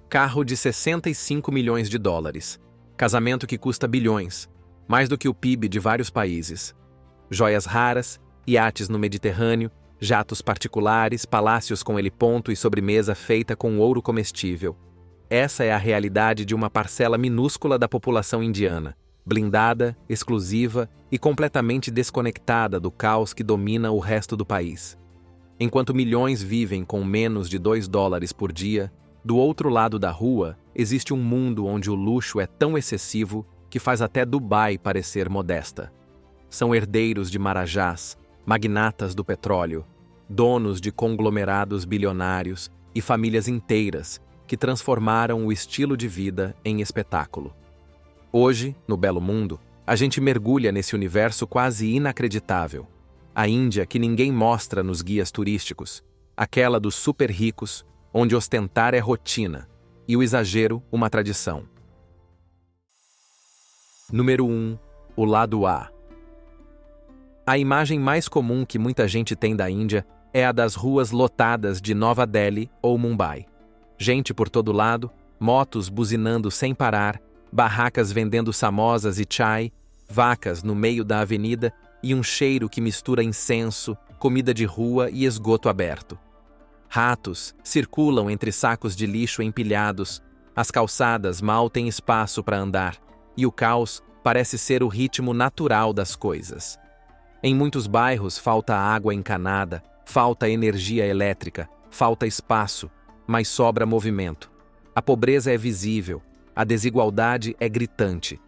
Carro de 65 milhões de dólares. Casamento que custa bilhões, mais do que o PIB de vários países. Joias raras, iates no Mediterrâneo, jatos particulares, palácios com heliponto e sobremesa feita com ouro comestível. Essa é a realidade de uma parcela minúscula da população indiana, blindada, exclusiva e completamente desconectada do caos que domina o resto do país. Enquanto milhões vivem com menos de $2 por dia, do outro lado da rua existe um mundo onde o luxo é tão excessivo que faz até Dubai parecer modesta. São herdeiros de marajás, magnatas do petróleo, donos de conglomerados bilionários e famílias inteiras que transformaram o estilo de vida em espetáculo. Hoje, no belo mundo, a gente mergulha nesse universo quase inacreditável. A Índia que ninguém mostra nos guias turísticos, aquela dos super ricos, onde ostentar é rotina e o exagero uma tradição. Número 1. O lado A. A imagem mais comum que muita gente tem da Índia é a das ruas lotadas de Nova Delhi ou Mumbai. Gente por todo lado, motos buzinando sem parar, barracas vendendo samosas e chai, vacas no meio da avenida e um cheiro que mistura incenso, comida de rua e esgoto aberto. Ratos circulam entre sacos de lixo empilhados, as calçadas mal têm espaço para andar, e o caos parece ser o ritmo natural das coisas. Em muitos bairros falta água encanada, falta energia elétrica, falta espaço, mas sobra movimento. A pobreza é visível, a desigualdade é gritante.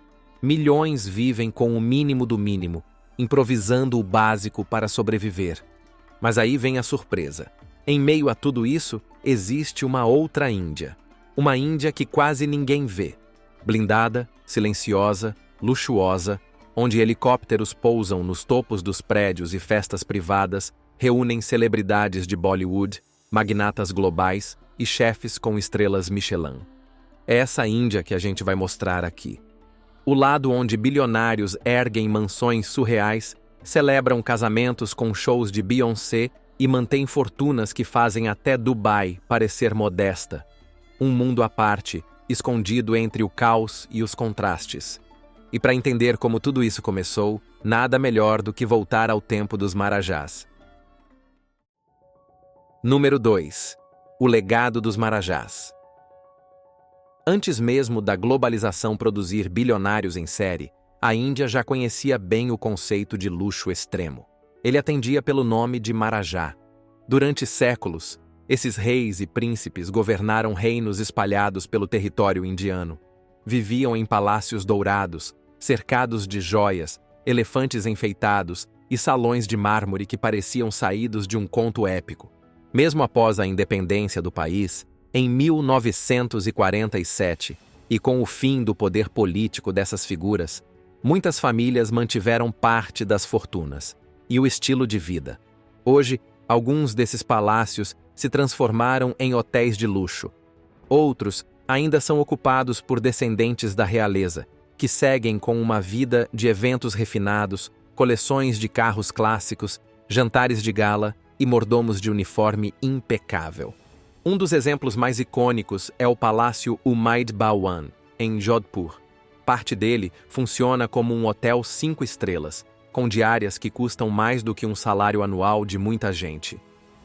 Milhões vivem com o mínimo do mínimo, improvisando o básico para sobreviver. Mas aí vem a surpresa. Em meio a tudo isso, existe uma outra Índia. Uma Índia que quase ninguém vê. Blindada, silenciosa, luxuosa, onde helicópteros pousam nos topos dos prédios e festas privadas reúnem celebridades de Bollywood, magnatas globais e chefes com estrelas Michelin. É essa Índia que a gente vai mostrar aqui. O lado onde bilionários erguem mansões surreais, celebram casamentos com shows de Beyoncé e mantêm fortunas que fazem até Dubai parecer modesta. Um mundo à parte, escondido entre o caos e os contrastes. E para entender como tudo isso começou, nada melhor do que voltar ao tempo dos marajás. Número 2. O legado dos marajás. Antes mesmo da globalização produzir bilionários em série, a Índia já conhecia bem o conceito de luxo extremo. Ele atendia pelo nome de Marajá. Durante séculos, esses reis e príncipes governaram reinos espalhados pelo território indiano. Viviam em palácios dourados, cercados de joias, elefantes enfeitados e salões de mármore que pareciam saídos de um conto épico. Mesmo após a independência do país, em 1947, e com o fim do poder político dessas figuras, muitas famílias mantiveram parte das fortunas e o estilo de vida. Hoje, alguns desses palácios se transformaram em hotéis de luxo. Outros ainda são ocupados por descendentes da realeza, que seguem com uma vida de eventos refinados, coleções de carros clássicos, jantares de gala e mordomos de uniforme impecável. Um dos exemplos mais icônicos é o Palácio Umaid Bhawan, em Jodhpur. Parte dele funciona como um hotel 5 estrelas, com diárias que custam mais do que um salário anual de muita gente.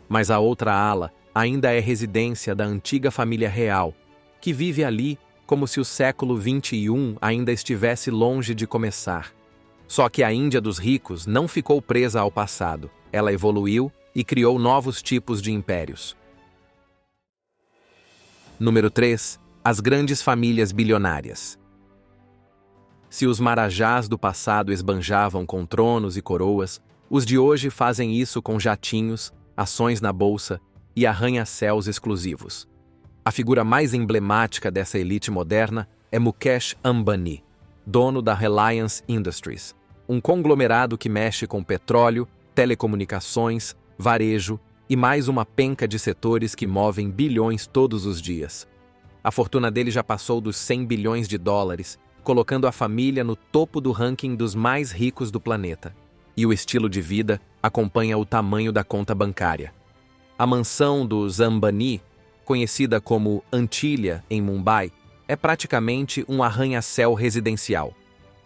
Mas a outra ala ainda é residência da antiga família real, que vive ali como se o século XXI ainda estivesse longe de começar. Só que a Índia dos ricos não ficou presa ao passado, ela evoluiu e criou novos tipos de impérios. Número 3. As grandes famílias bilionárias. Se os marajás do passado esbanjavam com tronos e coroas, os de hoje fazem isso com jatinhos, ações na bolsa e arranha-céus exclusivos. A figura mais emblemática dessa elite moderna é Mukesh Ambani, dono da Reliance Industries, um conglomerado que mexe com petróleo, telecomunicações, varejo e mais uma penca de setores que movem bilhões todos os dias. A fortuna dele já passou dos 100 bilhões de dólares, colocando a família no topo do ranking dos mais ricos do planeta. E o estilo de vida acompanha o tamanho da conta bancária. A mansão dos Ambani conhecida como Antilha em Mumbai, é praticamente um arranha-céu residencial.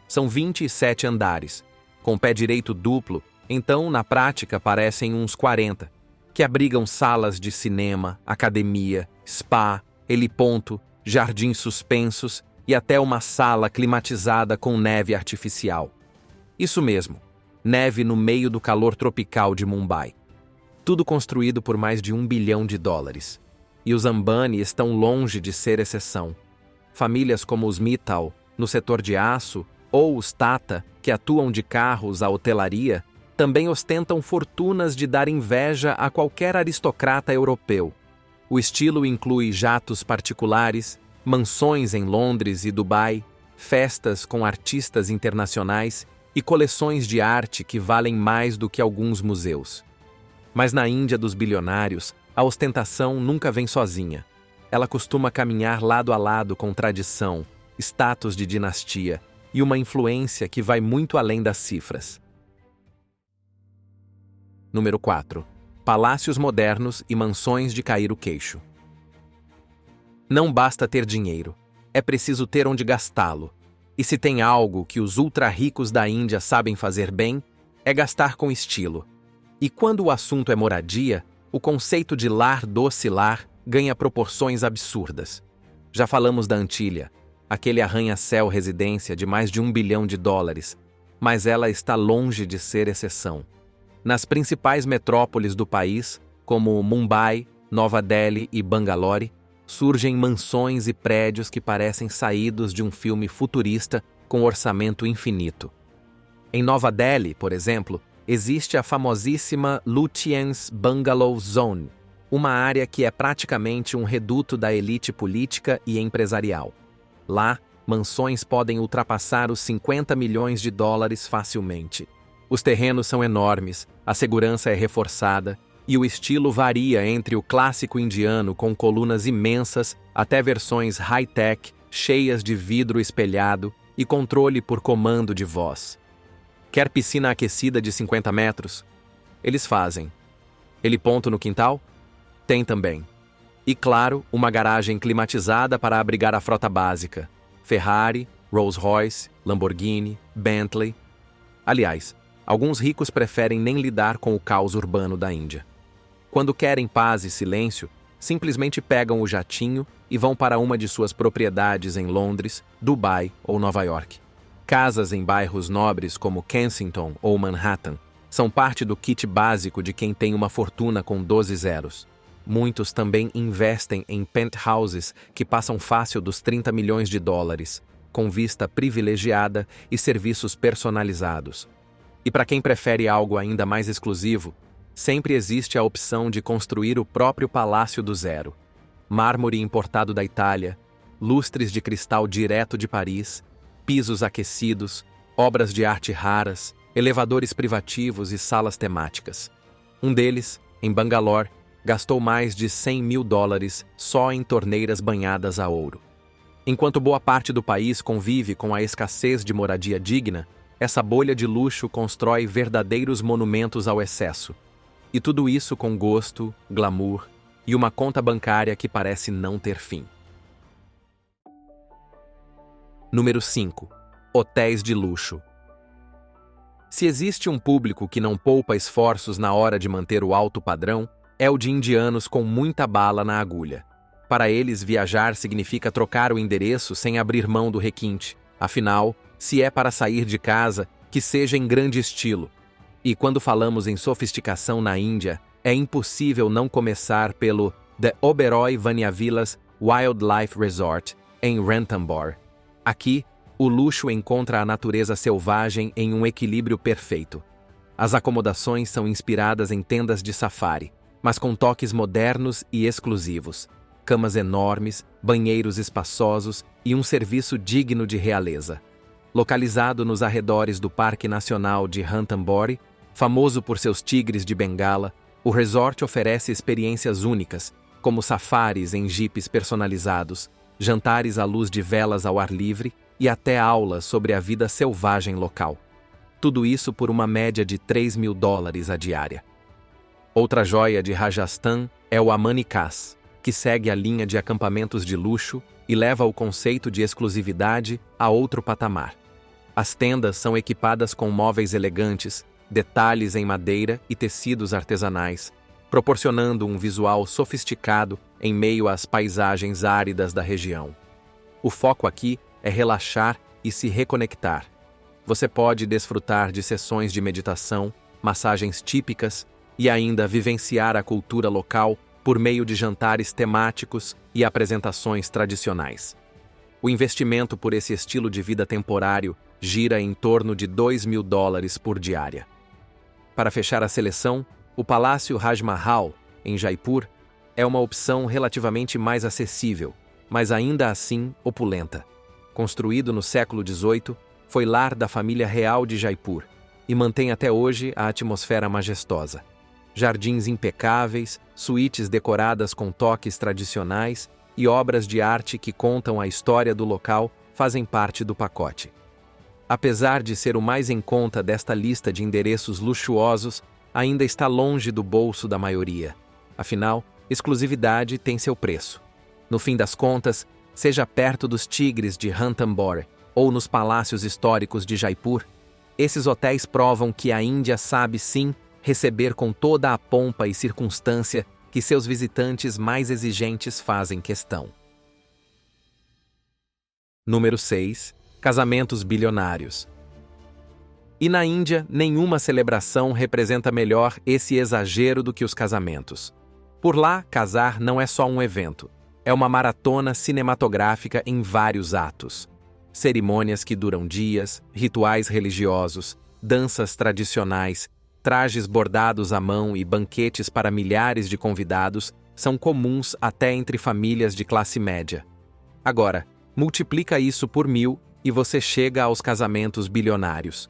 São 27 andares, com pé direito duplo, então na prática parecem uns 40, que abrigam salas de cinema, academia, spa, heliponto, jardins suspensos e até uma sala climatizada com neve artificial. Isso mesmo, neve no meio do calor tropical de Mumbai. Tudo construído por mais de US$ 1 bilhão. E os Ambani estão longe de ser exceção. Famílias como os Mittal, no setor de aço, ou os Tata, que atuam de carros à hotelaria, também ostentam fortunas de dar inveja a qualquer aristocrata europeu. O estilo inclui jatos particulares, mansões em Londres e Dubai, festas com artistas internacionais e coleções de arte que valem mais do que alguns museus. Mas na Índia dos bilionários, a ostentação nunca vem sozinha. Ela costuma caminhar lado a lado com tradição, status de dinastia e uma influência que vai muito além das cifras. Número 4. Palácios modernos e mansões de cair o queixo. Não basta ter dinheiro, é preciso ter onde gastá-lo. E se tem algo que os ultra-ricos da Índia sabem fazer bem, é gastar com estilo. E quando o assunto é moradia, o conceito de lar doce lar ganha proporções absurdas. Já falamos da Antilha, aquele arranha-céu residência de mais de US$ 1 bilhão, mas ela está longe de ser exceção. Nas principais metrópoles do país, como Mumbai, Nova Delhi e Bangalore, surgem mansões e prédios que parecem saídos de um filme futurista com orçamento infinito. Em Nova Delhi, por exemplo, existe a famosíssima Lutyens Bungalow Zone, uma área que é praticamente um reduto da elite política e empresarial. Lá, mansões podem ultrapassar os US$ 50 milhões facilmente. Os terrenos são enormes, a segurança é reforçada e o estilo varia entre o clássico indiano com colunas imensas até versões high-tech, cheias de vidro espelhado e controle por comando de voz. Quer piscina aquecida de 50 metros? Eles fazem. Heliponto no quintal? Tem também. E claro, uma garagem climatizada para abrigar a frota básica. Ferrari, Rolls-Royce, Lamborghini, Bentley. Aliás, alguns ricos preferem nem lidar com o caos urbano da Índia. Quando querem paz e silêncio, simplesmente pegam o jatinho e vão para uma de suas propriedades em Londres, Dubai ou Nova York. Casas em bairros nobres como Kensington ou Manhattan são parte do kit básico de quem tem uma fortuna com 12 zeros. Muitos também investem em penthouses que passam fácil dos US$ 30 milhões, com vista privilegiada e serviços personalizados. E para quem prefere algo ainda mais exclusivo, sempre existe a opção de construir o próprio palácio do zero. Mármore importado da Itália, lustres de cristal direto de Paris, pisos aquecidos, obras de arte raras, elevadores privativos e salas temáticas. Um deles, em Bangalore, gastou mais de US$ 100 mil só em torneiras banhadas a ouro. Enquanto boa parte do país convive com a escassez de moradia digna, essa bolha de luxo constrói verdadeiros monumentos ao excesso. E tudo isso com gosto, glamour e uma conta bancária que parece não ter fim. Número 5. Hotéis de luxo. Se existe um público que não poupa esforços na hora de manter o alto padrão, é o de indianos com muita bala na agulha. Para eles, viajar significa trocar o endereço sem abrir mão do requinte. Afinal, se é para sair de casa, que seja em grande estilo. E quando falamos em sofisticação na Índia, é impossível não começar pelo The Oberoi Vanyavilas Wildlife Resort, em Ranthambore. Aqui, o luxo encontra a natureza selvagem em um equilíbrio perfeito. As acomodações são inspiradas em tendas de safari, mas com toques modernos e exclusivos. Camas enormes, banheiros espaçosos e um serviço digno de realeza. Localizado nos arredores do Parque Nacional de Ranthambore, famoso por seus tigres de Bengala, o resort oferece experiências únicas, como safaris em jipes personalizados, jantares à luz de velas ao ar livre e até aulas sobre a vida selvagem local. Tudo isso por uma média de US$ 3 mil a diária. Outra joia de Rajasthan é o Amani Kas, que que segue a linha de acampamentos de luxo e leva o conceito de exclusividade a outro patamar. As tendas são equipadas com móveis elegantes, detalhes em madeira e tecidos artesanais, proporcionando um visual sofisticado em meio às paisagens áridas da região. O foco aqui é relaxar e se reconectar. Você pode desfrutar de sessões de meditação, massagens típicas e ainda vivenciar a cultura local por meio de jantares temáticos e apresentações tradicionais. O investimento por esse estilo de vida temporário gira em torno de $2.000 por diária. Para fechar a seleção, o Palácio Raj Mahal, em Jaipur, é uma opção relativamente mais acessível, mas ainda assim opulenta. Construído no século XVIII, foi lar da família real de Jaipur e mantém até hoje a atmosfera majestosa. Jardins impecáveis, suítes decoradas com toques tradicionais e obras de arte que contam a história do local fazem parte do pacote. Apesar de ser o mais em conta desta lista de endereços luxuosos, ainda está longe do bolso da maioria. Afinal, exclusividade tem seu preço. No fim das contas, seja perto dos tigres de Ranthambore ou nos palácios históricos de Jaipur, esses hotéis provam que a Índia sabe sim receber com toda a pompa e circunstância que seus visitantes mais exigentes fazem questão. Número 6. Casamentos bilionários. E na Índia, nenhuma celebração representa melhor esse exagero do que os casamentos. Por lá, casar não é só um evento, é uma maratona cinematográfica em vários atos. Cerimônias que duram dias, rituais religiosos, danças tradicionais, trajes bordados à mão e banquetes para milhares de convidados são comuns até entre famílias de classe média. Agora, multiplica isso por 1000 e você chega aos casamentos bilionários.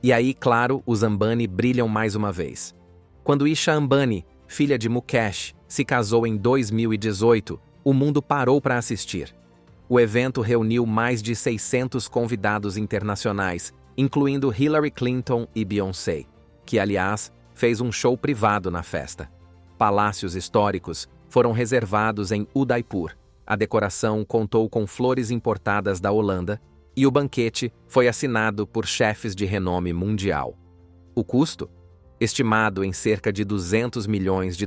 E aí, claro, os Ambani brilham mais uma vez. Quando Isha Ambani, filha de Mukesh, se casou em 2018, o mundo parou para assistir. O evento reuniu mais de 600 convidados internacionais, incluindo Hillary Clinton e Beyoncé, que, aliás, fez um show privado na festa. Palácios históricos foram reservados em Udaipur. A decoração contou com flores importadas da Holanda e o banquete foi assinado por chefes de renome mundial. O custo? Estimado em cerca de $200 milhões.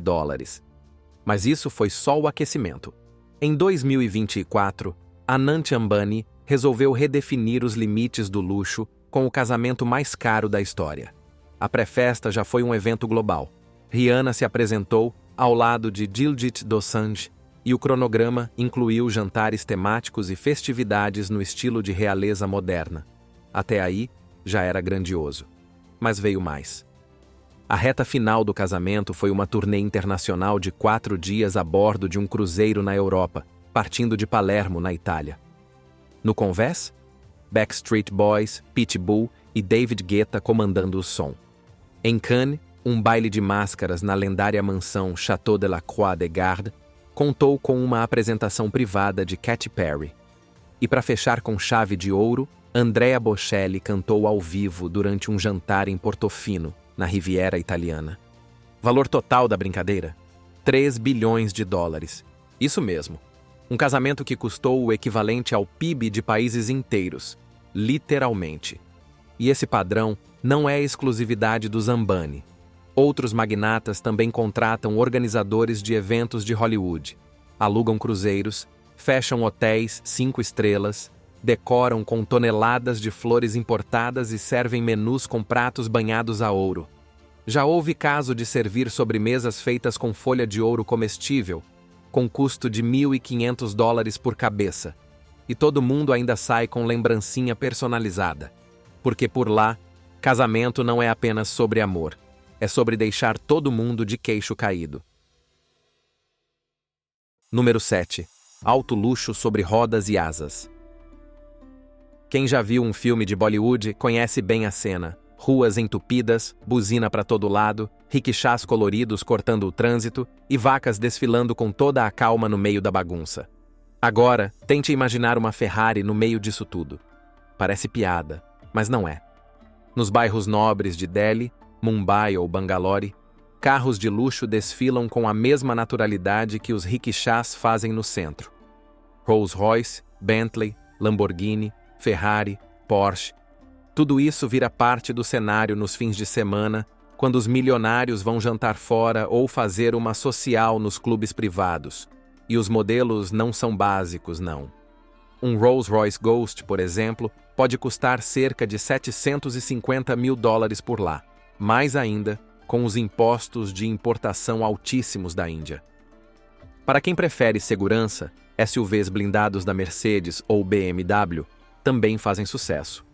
Mas isso foi só o aquecimento. Em 2024, Anant Ambani resolveu redefinir os limites do luxo com o casamento mais caro da história. A pré-festa já foi um evento global. Rihanna se apresentou ao lado de Diljit Dosanjh e o cronograma incluiu jantares temáticos e festividades no estilo de realeza moderna. Até aí, já era grandioso. Mas veio mais. A reta final do casamento foi uma turnê internacional de 4 dias a bordo de um cruzeiro na Europa, partindo de Palermo, na Itália. No convés, Backstreet Boys, Pitbull e David Guetta comandando o som. Em Cannes, um baile de máscaras na lendária mansão Château de la Croix de Garde contou com uma apresentação privada de Katy Perry. E para fechar com chave de ouro, Andrea Bocelli cantou ao vivo durante um jantar em Portofino, na Riviera Italiana. Valor total da brincadeira? $3 bilhões. Isso mesmo. Um casamento que custou o equivalente ao PIB de países inteiros. Literalmente. E esse padrão não é exclusividade dos Ambani. Outros magnatas também contratam organizadores de eventos de Hollywood, alugam cruzeiros, fecham hotéis 5 estrelas, decoram com toneladas de flores importadas e servem menus com pratos banhados a ouro. Já houve caso de servir sobremesas feitas com folha de ouro comestível, com custo de $1.500 por cabeça. E todo mundo ainda sai com lembrancinha personalizada. Porque por lá, casamento não é apenas sobre amor. É sobre deixar todo mundo de queixo caído. Número 7. Alto luxo sobre rodas e asas. Quem já viu um filme de Bollywood conhece bem a cena. Ruas entupidas, buzina para todo lado, riquixás coloridos cortando o trânsito e vacas desfilando com toda a calma no meio da bagunça. Agora, tente imaginar uma Ferrari no meio disso tudo. Parece piada, mas não é. Nos bairros nobres de Delhi, Mumbai ou Bangalore, carros de luxo desfilam com a mesma naturalidade que os rickshaws fazem no centro. Rolls-Royce, Bentley, Lamborghini, Ferrari, Porsche. Tudo isso vira parte do cenário nos fins de semana, quando os milionários vão jantar fora ou fazer uma social nos clubes privados. E os modelos não são básicos, não. Um Rolls-Royce Ghost, por exemplo, pode custar cerca de $750 mil por lá. Mais ainda, com os impostos de importação altíssimos da Índia. Para quem prefere segurança, SUVs blindados da Mercedes ou BMW também fazem sucesso.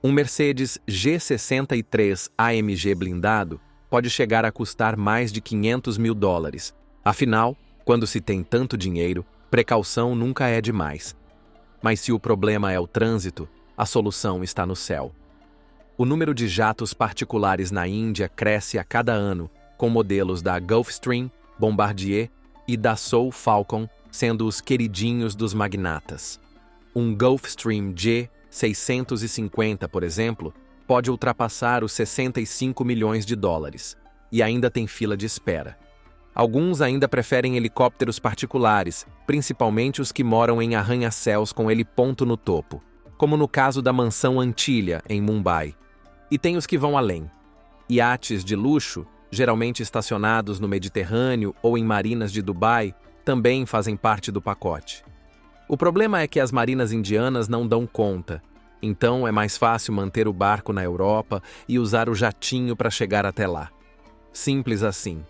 Um Mercedes G63 AMG blindado pode chegar a custar mais de $500 mil. Afinal, quando se tem tanto dinheiro, precaução nunca é demais. Mas se o problema é o trânsito, a solução está no céu. O número de jatos particulares na Índia cresce a cada ano, com modelos da Gulfstream, Bombardier e Dassault Falcon sendo os queridinhos dos magnatas. Um Gulfstream G650, por exemplo, pode ultrapassar os $65 milhões e ainda tem fila de espera. Alguns ainda preferem helicópteros particulares, principalmente os que moram em arranha-céus com heliponto no topo, como no caso da mansão Antilha, em Mumbai. E tem os que vão além. Iates de luxo, geralmente estacionados no Mediterrâneo ou em marinas de Dubai, também fazem parte do pacote. O problema é que as marinas indianas não dão conta, então é mais fácil manter o barco na Europa e usar o jatinho para chegar até lá. Simples assim.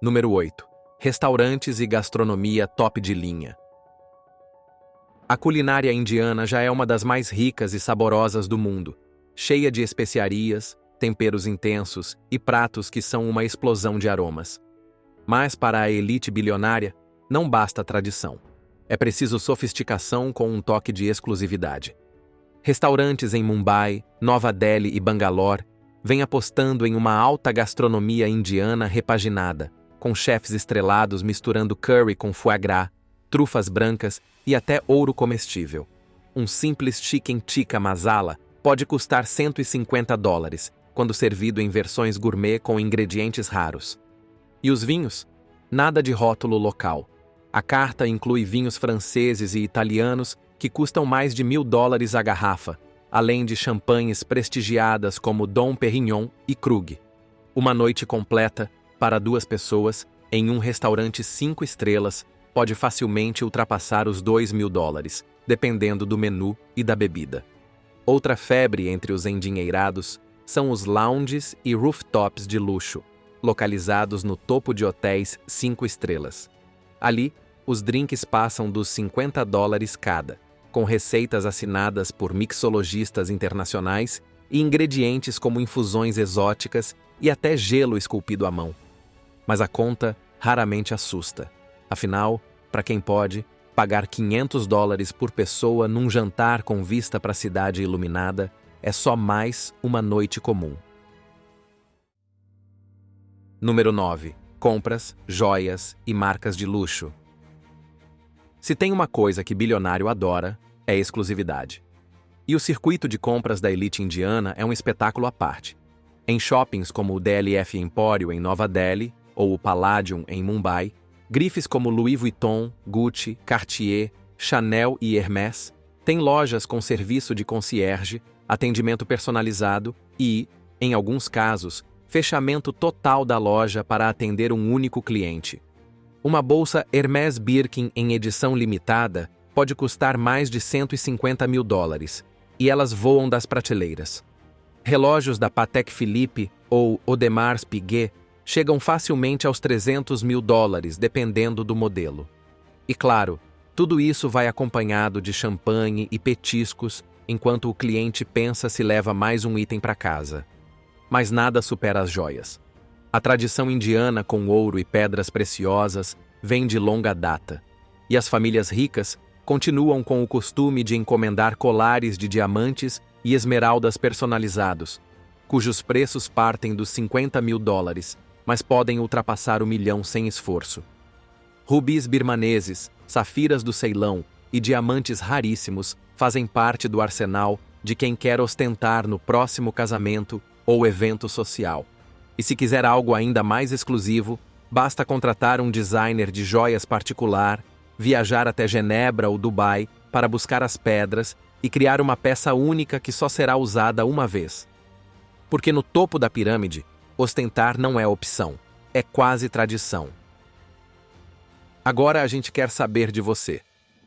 Número 8. Restaurantes e gastronomia top de linha. A culinária indiana já é uma das mais ricas e saborosas do mundo, cheia de especiarias, temperos intensos e pratos que são uma explosão de aromas. Mas para a elite bilionária, não basta tradição. É preciso sofisticação com um toque de exclusividade. Restaurantes em Mumbai, Nova Delhi e Bangalore vêm apostando em uma alta gastronomia indiana repaginada, com chefes estrelados misturando curry com foie gras, trufas brancas e até ouro comestível. Um simples chicken tikka masala pode custar $150, quando servido em versões gourmet com ingredientes raros. E os vinhos? Nada de rótulo local. A carta inclui vinhos franceses e italianos que custam mais de $1.000 a garrafa, além de champanhes prestigiadas como Dom Pérignon e Krug. Uma noite completa, para 2 pessoas, em um restaurante 5 estrelas, pode facilmente ultrapassar os $2.000, dependendo do menu e da bebida. Outra febre entre os endinheirados são os lounges e rooftops de luxo, localizados no topo de hotéis 5 estrelas. Ali, os drinks passam dos $50 cada, com receitas assinadas por mixologistas internacionais e ingredientes como infusões exóticas e até gelo esculpido à mão. Mas a conta raramente assusta. Afinal, para quem pode, pagar $500 por pessoa num jantar com vista para a cidade iluminada é só mais uma noite comum. Número 9. Compras, joias e marcas de luxo. Se tem uma coisa que bilionário adora, é exclusividade. E o circuito de compras da elite indiana é um espetáculo à parte. Em shoppings como o DLF Empório em Nova Delhi ou o Palladium em Mumbai, grifes como Louis Vuitton, Gucci, Cartier, Chanel e Hermès têm lojas com serviço de concierge, atendimento personalizado e, em alguns casos, fechamento total da loja para atender um único cliente. Uma bolsa Hermès Birkin em edição limitada pode custar mais de $150 mil, e elas voam das prateleiras. Relógios da Patek Philippe ou Audemars Piguet chegam facilmente aos $300 mil, dependendo do modelo. E claro, tudo isso vai acompanhado de champanhe e petiscos, enquanto o cliente pensa se leva mais um item para casa. Mas nada supera as joias. A tradição indiana com ouro e pedras preciosas vem de longa data, e as famílias ricas continuam com o costume de encomendar colares de diamantes e esmeraldas personalizados, cujos preços partem dos $50 mil, mas podem ultrapassar o milhão sem esforço. Rubis birmaneses, safiras do Ceilão e diamantes raríssimos fazem parte do arsenal de quem quer ostentar no próximo casamento ou evento social. E se quiser algo ainda mais exclusivo, basta contratar um designer de joias particular, viajar até Genebra ou Dubai para buscar as pedras e criar uma peça única que só será usada uma vez. Porque no topo da pirâmide, ostentar não é opção, é quase tradição. Agora a gente quer saber de você.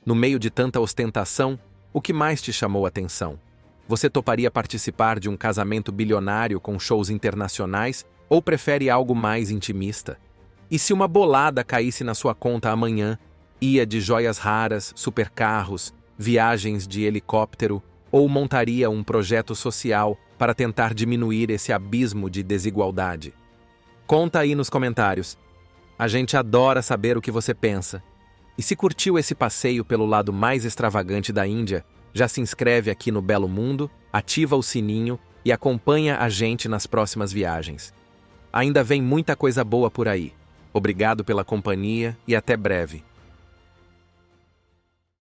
No meio de tanta ostentação, o que mais te chamou a atenção? Você toparia participar de um casamento bilionário com shows internacionais ou prefere algo mais intimista? E se uma bolada caísse na sua conta amanhã, ia de joias raras, supercarros, viagens de helicóptero ou montaria um projeto social para tentar diminuir esse abismo de desigualdade? Conta aí nos comentários. A gente adora saber o que você pensa. E se curtiu esse passeio pelo lado mais extravagante da Índia, já se inscreve aqui no Belo Mundo, ativa o sininho e acompanha a gente nas próximas viagens. Ainda vem muita coisa boa por aí. Obrigado pela companhia e até breve.